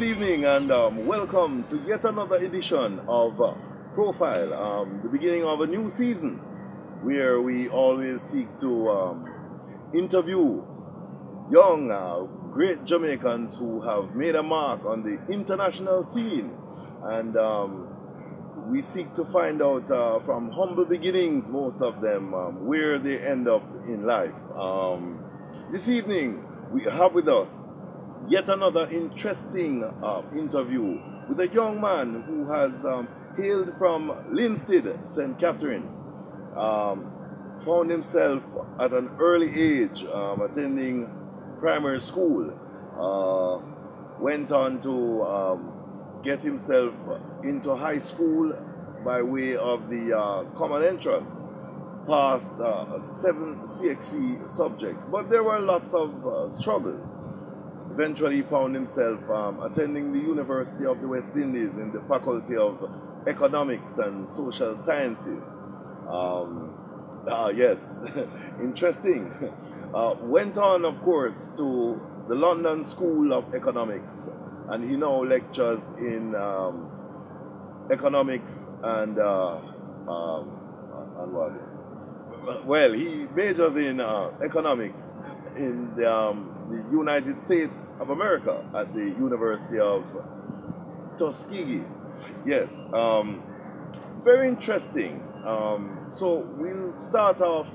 evening and welcome to yet another edition of Profile, the beginning of a new season where we always seek to interview young, great Jamaicans who have made a mark on the international scene, and we seek to find out from humble beginnings, most of them, where they end up in life. This evening we have with us yet another interesting interview with a young man who has hailed from Linstead, St. Catherine, found himself at an early age attending primary school, went on to get himself into high school by way of the common entrance, passed 7 CXC subjects, but there were lots of struggles. Eventually found himself attending the University of the West Indies in the Faculty of Economics and Social Sciences. Yes, interesting. Went on, of course, to the London School of Economics, and he now lectures in economics and what? Well, he majors in economics in the United States of America at the University of Tuskegee. Yes, very interesting. So we'll start off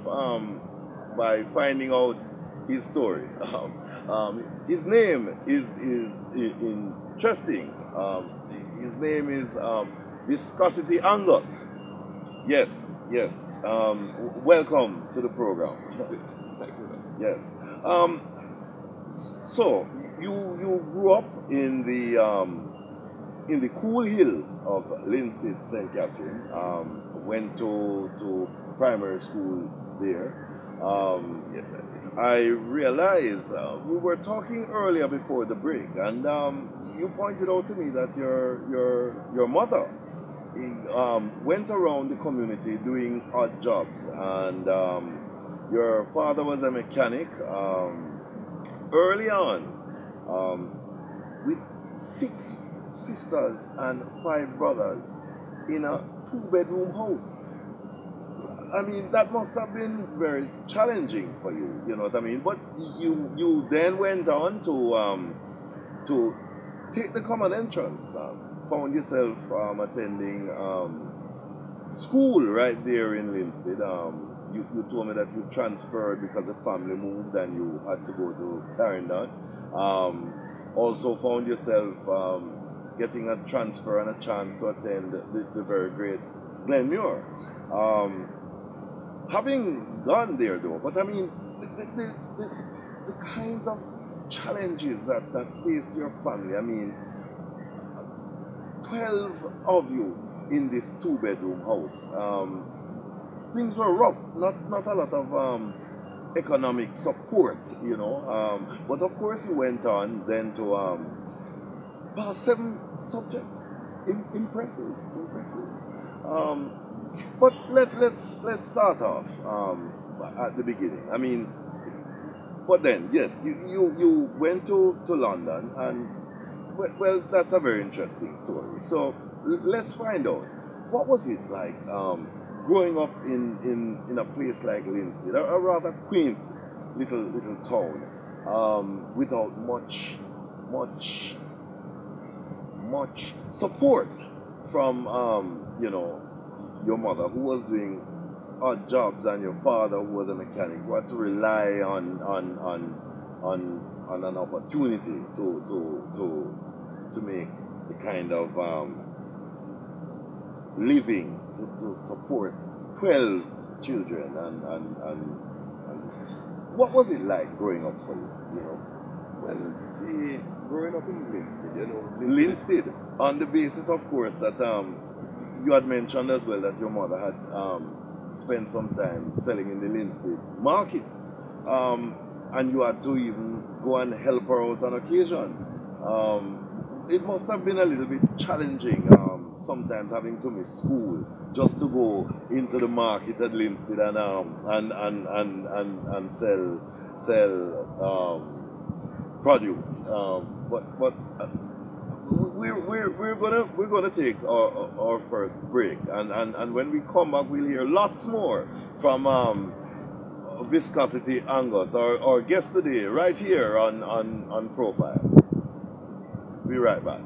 by finding out his story. His name is interesting. His name is Viscosity Angus. Yes, yes. Welcome to the program. Yes. So you grew up in the cool hills of Linstead, St. Catherine. Went to primary school there. Yes, I realized we were talking earlier before the break, and you pointed out to me that your mother went around the community doing odd jobs, and your father was a mechanic. Early on, with 6 sisters and 5 brothers in a 2-bedroom house. I mean, that must have been very challenging for you, you know what I mean? But you then went on to take the common entrance, found yourself attending school right there in Linstead. You told me that you transferred because the family moved and you had to go to Clarendon. Also found yourself getting a transfer and a chance to attend the very great Glenmuir. Having gone there though, but I mean, the kinds of challenges that faced your family, I mean, 12 of you in this 2-bedroom house. Things were rough, not a lot of economic support, you know. But of course, you went on then to pass 7 subjects. Impressive. But let's start off at the beginning. I mean, but then yes, you went to London, and well, that's a very interesting story. So let's find out, what was it like growing up in a place like Linstead, a rather quaint little town, without much support from you know, your mother, who was doing odd jobs, and your father, who was a mechanic, who had to rely on an opportunity to make the kind of living to support 12 children, and what was it like growing up for you? You know, well, see, growing up in Linstead, you know, Linstead, on the basis, of course, that you had mentioned as well that your mother had spent some time selling in the Linstead market, and you had to even go and help her out on occasions. It must have been a little bit challenging sometimes having to miss school just to go into the market at Linstead and sell produce. But we're gonna take our first break, and when we come back, we'll hear lots more from Viscosity Angus, our guest today, right here on Profile. Be right back.